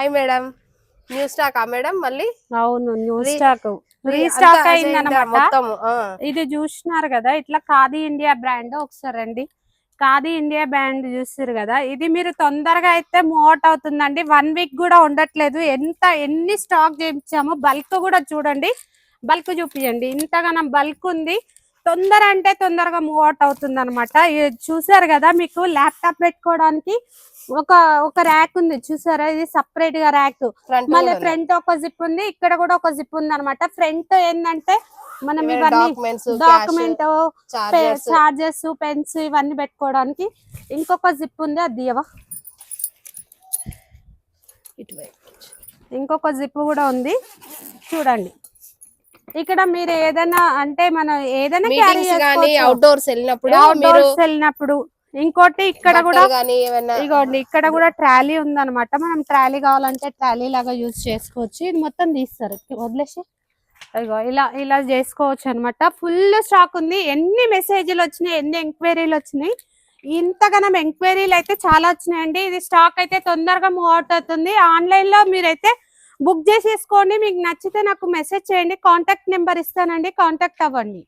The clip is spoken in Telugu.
హాయ్ మేడం, న్యూ స్టాకా మేడం? మళ్ళీ అవును, న్యూ స్టాక్ రీస్టాక్ అయిందన్నమాట. మొత్తం ఇది చూస్తున్నారు కదా, ఇట్లా ఖాదీ ఇండియా బ్రాండ్. ఒకసారి రండి, ఖాదీ ఇండియా బ్రాండ్ చూస్తారు కదా, ఇది మీరు తొందరగా అయితే మూవ్ అవుట్ అవుతుందండి. 1 వీక్ కూడా ఉండట్లేదు. ఎన్ని స్టాక్ చేయించాము. బల్క్ కూడా చూడండి, బల్క్ చూపించండి. ఇంతగానం బల్క్ ఉంది. తొందర అంటే తొందరగా మూవ్ అవుట్ అవుతుంది అనమాట. చూసారు కదా, మీకు ల్యాప్టాప్ పెట్టుకోవడానికి ఒక ర్యాక్ ఉంది చూసారా, ఇది సపరేట్ గా ర్యాక్. మళ్ళీ ఫ్రంట్ ఒక జిప్ ఉంది, ఇక్కడ కూడా ఒక జిప్ ఉంది అనమాట. ఫ్రంట్ ఏంటంటే మనం ఇవన్నీ డాక్యుమెంట్, చార్జెస్, పెన్స్ ఇవన్నీ పెట్టుకోవడానికి ఇంకొక జిప్ ఉంది. అది ఇంకొక జిప్ కూడా ఉంది చూడండి. ఇక్కడ మీరు ఏదైనా అంటే మనం ఏదైనా క్యారీ చేసుకోవచ్చు. అవుట్డోర్స్ వెళ్ళినప్పుడు. ఇంకోటి ఇక్కడ కూడా ఇగోండి, ఇక్కడ కూడా ట్రాలీ ఉందన్నమాట. మనం ట్రాలీ కావాలంటే ట్రాలీ లాగా యూజ్ చేసుకోవచ్చు. ఇది మొత్తం తీస్తారు, వదిలేసి ఇగో ఇలా చేసుకోవచ్చు అనమాట. ఫుల్ స్టాక్ ఉంది. ఎన్ని మెసేజ్లు వచ్చినాయి, ఎన్ని ఎంక్వైరీలు వచ్చినాయి. ఇంతగానం ఎంక్వైరీలు అయితే చాలా వచ్చినాయండి. ఇది స్టాక్ అయితే తొందరగా మూవ్ అవుట్ అవుతుంది. ఆన్లైన్ లో మీరైతే బుక్ చేసేసుకోండి. మీకు నచ్చితే నాకు మెసేజ్ చేయండి, కాంటాక్ట్ నెంబర్ ఇస్తానండి, కాంటాక్ట్ అవ్వండి.